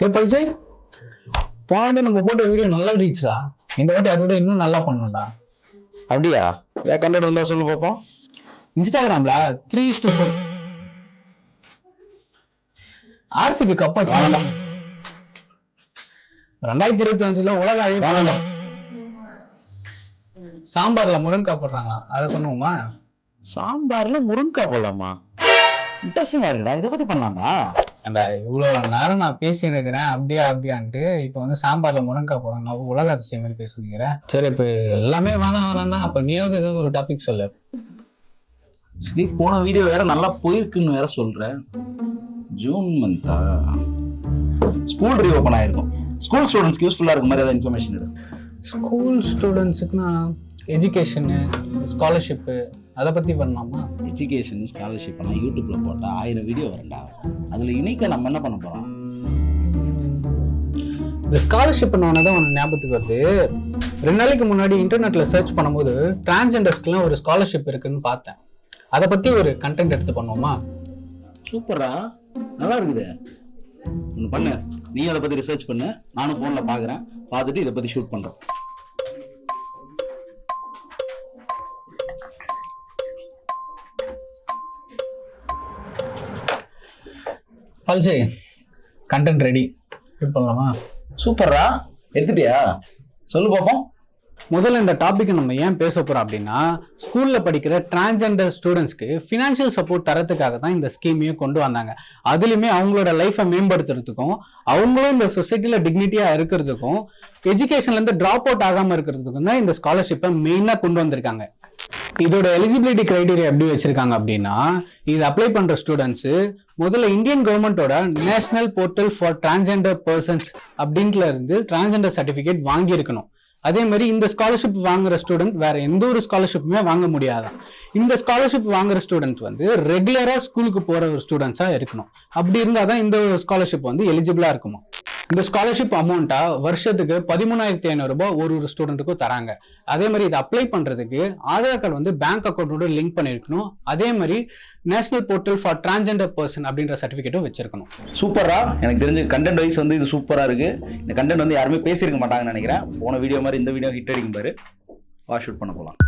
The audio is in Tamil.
பைசை போன நம்ம போட்ட வீடியோ நல்லா ரீச்டா. இந்த வாட்டி அதோட இன்னும் நல்லா பண்ணணும்டா. அப்படியா? வேற கண்டென்ட் வந்தா சொல்லு பார்ப்போம். இன்ஸ்டாகிராம்ல 3:4 ஆர்சிபி கப்பா 2025 உலக அழகி சாம்பார்ல முருங்கக்காய் போடுறாங்க, அதை பண்ணுவோமா? சாம்பார்ல முருங்கக்காய் போடலாமா? இன்ட்ரெஸ்டிங்கா இருக்குடா. இதை பத்தி பண்ணலாம்டா. ஏண்டா இவ்வளவு நேரம் நான் பேசி இருக்கிறேன் அப்படியான்ட்டு இப்போ வந்து சாம்பார்ல முருங்கக்காய் போடுறாங்க, உலக அதிசயம் மாதிரி பேசுகிறேன். சரி, இப்போ எல்லாமே வேணாம்னா அப்ப நீயாவது ஏதாவது ஒரு டாபிக் சொல்லு. சரி, போன வீடியோ வேற நல்லா போயிருக்குன்னு வேற சொல்றேன். ஜூன் மந்தா ஸ்கூல் ரீஓபன் ஆயிருக்கும். ஸ்கூல் ஸ்டூடெண்ட்ஸ்க்கு யூஸ்ஃபுல்லா இருக்க மாதிரி ஏதாவது இன்ஃபர்மேஷன் இருக்கு. ஸ்கூல் ஸ்டூடெண்ட்ஸுக்குன்னா எஜுகேஷனு, ஸ்காலர்ஷிப்பு அதை பத்தி பண்ணலாமா? எஜுகேஷன் ஸ்காலர்ஷிப் நான் யூடியூப்ல போட்டா 1000 வீடியோ வரண்டா. அதுல இணைக்க நம்ம என்ன பண்ண போறோம்? இந்த ஸ்காலர்ஷிப் தான் ஒன்று ஞாபகத்துக்கு வருது. 2 நாளைக்கு முன்னாடி இன்டர்நெட்ல சர்ச் பண்ணும்போது டிரான்ஸ்ஜெண்டர்ஸ்க்குலாம் ஒரு ஸ்காலர்ஷிப் இருக்குன்னு பார்த்தேன். அதை பத்தி ஒரு கண்டென்ட் எடுத்து பண்ணுவோமா? சூப்பரா, நல்லா இருக்குது. ஒன்று பண்ணு, நீ அதை பத்தி ரிசர்ச் பண்ணு, நானும் போன்ல பாக்குறேன், பார்த்துட்டு இதை பத்தி ஷூட் பண்றேன். பல்சே, கண்டென்ட் ரெடி, ஷூட் பண்ணலாமா? சூப்பரா, எடுத்துட்டியா? சொல்லு பார்ப்போம். முதல்ல இந்த டாபிக் நம்ம ஏன் பேச போறோம் அப்படின்னா, ஸ்கூல்ல படிக்கிற டிரான்ஸ்ஜெண்டர் ஸ்டூடெண்ட்ஸ்க்கு ஃபினான்ஷியல் சப்போர்ட் தரத்துக்காக தான் இந்த ஸ்கீமையே கொண்டு வந்தாங்க. அதுலயுமே அவங்களோட லைஃபை மேம்படுத்துறதுக்கும், அவங்களும் இந்த சொசைட்டில டிக்னிட்டியா இருக்கிறதுக்கும், எஜுகேஷன்ல இருந்து டிராப் அவுட் ஆகாம இருக்கிறதுக்கும் தான் இந்த ஸ்காலர்ஷிப்பை மெயினா கொண்டு வந்திருக்காங்க. இதோட எலிஜிபிலிட்டி கிரைடீரியா எப்படி வச்சிருக்காங்க அப்படின்னா, இது அப்ளை பண்ற ஸ்டூடெண்ட்ஸ் முதல்ல இந்தியன் கவர்மெண்டோட national portal for transgender persons அப்படின்ட்டுல இருந்து டிரான்ஸ்ஜெண்டர் சர்டிபிகேட் வாங்கி இருக்கணும். அதே மாதிரி இந்த ஸ்காலர்ஷிப் வாங்குற ஸ்டூடெண்ட் வேற எந்த ஒரு ஸ்காலர்ஷிப்புமே வாங்க முடியாதான். இந்த ஸ்காலர்ஷிப் வாங்குற ஸ்டூடெண்ட் வந்து ரெகுலரா ஸ்கூலுக்கு போற ஒரு ஸ்டூடெண்ட்ஸா இருக்கணும். அப்படி இருந்தாதான் இந்த ஸ்காலர்ஷிப் வந்து எலிஜிபிளா இருக்குமா. இந்த ஸ்காலர்ஷிப் அமௌண்ட்டா வருஷத்துக்கு 13,500 ரூபாய் ஒரு ஸ்டூடெண்ட்டுக்கும் தராங்க. அதே மாதிரி இதை அப்ளை பண்றதுக்கு ஆதார் கார்டு வந்து பேங்க் அக்கௌண்டோட லிங்க் பண்ணிருக்கணும். அதே மாதிரி national portal for transgender person அப்படின்ற சர்டிபிகேட்டும் வச்சிருக்கணும். சூப்பரா, எனக்கு தெரிஞ்ச கண்டென்ட் வைஸ் வந்து இது சூப்பரா இருக்கு. இந்த கண்டென்ட் வந்து யாருமே பேசியிருக்க மாட்டாங்கன்னு நினைக்கிறேன். போன வீடியோ மாதிரி இந்த வீடியோ ஹிட் அடிக்கும் பாரு. வா ஷூட் பண்ண போலாம்.